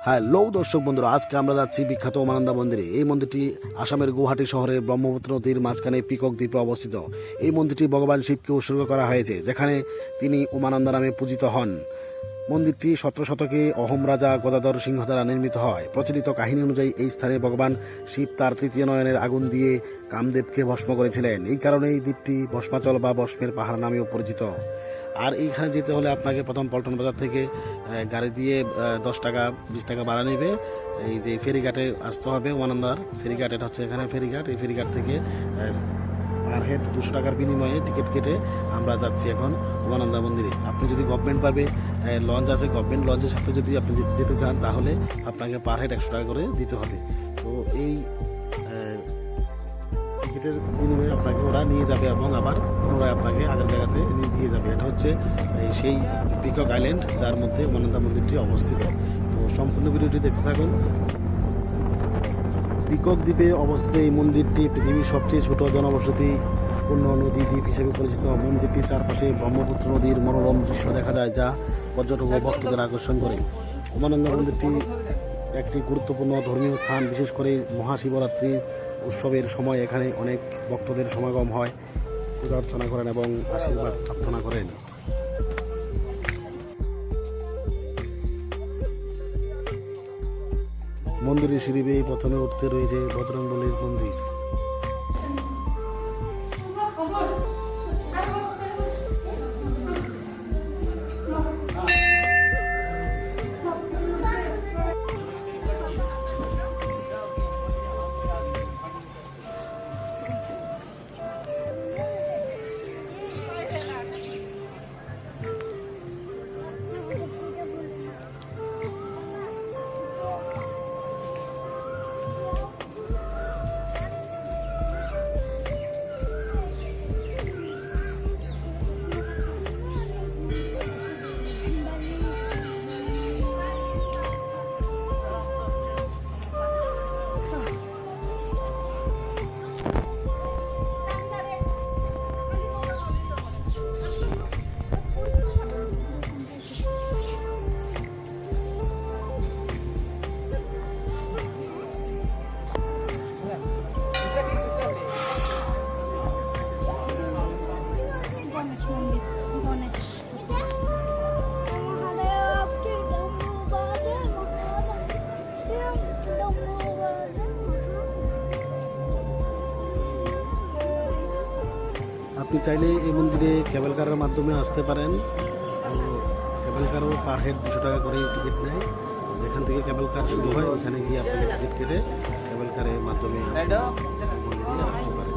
Hello দর্শক বন্ধুরা, আজকে আমরা যাচ্ছি বিখ্যাত উমানন্দা মন্দিরে। এই মন্দিরটি আসামের গুয়াহাটি শহরের ব্রহ্মপুত্র নদীর মাঝখানে পিকক দ্বীপে অবস্থিত। এই মন্দিরটি ভগবান শিবকে উৎসর্গ করা হয়েছে, যেখানে তিনি উমানন্দা নামে পূজিত হন। মন্দিরটি 17 শতকে অহোম রাজা গদাধর সিংহ দ্বারা নির্মিত হয়। প্রচলিত কাহিনী অনুযায়ী এই স্থানে ভগবান শিব তার তৃতীয় নয়নের আগুন দিয়ে কামদেবকে ভস্ম করেছিলেন। এই কারণে এই দ্বীপটি ভস্মাচল বা ভস্মের পাহাড় নামেও পরিচিত। আর এইখানে যেতে হলে আপনাকে প্রথম পল্টন বাজার থেকে গাড়ি দিয়ে 10 টাকা 20 টাকা ভাড়া নেবে। এই যে ফেরিঘাটে আসতে হবে, উমানন্দার ফেরিঘাট, এটা হচ্ছে এখানে ফেরিঘাট। এই ফেরিঘাট থেকে পার হেড 200 টাকার বিনিময়ে টিকিট কেটে আমরা যাচ্ছি এখন উমানন্দা মন্দিরে। আপনি যদি গভর্নমেন্টভাবে লঞ্চ আছে, গভর্নমেন্ট লঞ্চের সাথে যদি আপনি যেতে চান, তাহলে আপনাকে পার হেড 100 টাকা করে দিতে হবে। তো এই টিকিটের বিনিময়ে আপনাকে ওরা নিয়ে যাবে এবং আবার পুনরায় আপনাকে আগের জায়গাতে নিয়ে যাবে। এটা হচ্ছে সেই পিকক আইল্যান্ড, যার মধ্যে উমানন্দা মন্দিরটি অবস্থিত। তো সম্পূর্ণ ভিডিওটি দেখতে থাকুন। পিকক দ্বীপে অবস্থিত এই মন্দিরটি পৃথিবীর সবচেয়ে ছোট জনবসতি পূর্ণ নদী দ্বীপ হিসেবে পরিচিত। মন্দিরটির চারপাশে ব্রহ্মপুত্র নদীর মনোরম দৃশ্য দেখা যায়, যা পর্যটক ও ভক্তদের আকর্ষণ করে। উমানন্দা মন্দিরটি একটি গুরুত্বপূর্ণ ধর্মীয় স্থান। বিশেষ করে মহাশিবরাত্রি উৎসবের সময় এখানে অনেক ভক্তদের সমাগম হয়, পূজা অর্চনা করেন এবং আশীর্বাদ প্রার্থনা করেন। মন্দিরের সিঁড়ি বেয়ে প্রথমে উঠতে রয়েছে বজরংবলীর মন্দির। আপনি চাইলে এই মন্দিরে কেবল কারের মাধ্যমে আসতে পারেন। কেবল কারও পার হেড 200 টাকা করে টিকিট নেয়। যেখান থেকে কেবল কার শুরু হয়, ওখানে গিয়ে আপনাকে টিকিট কেটে কেবল কারের মাধ্যমে মন্দিরে আসতে পারেন।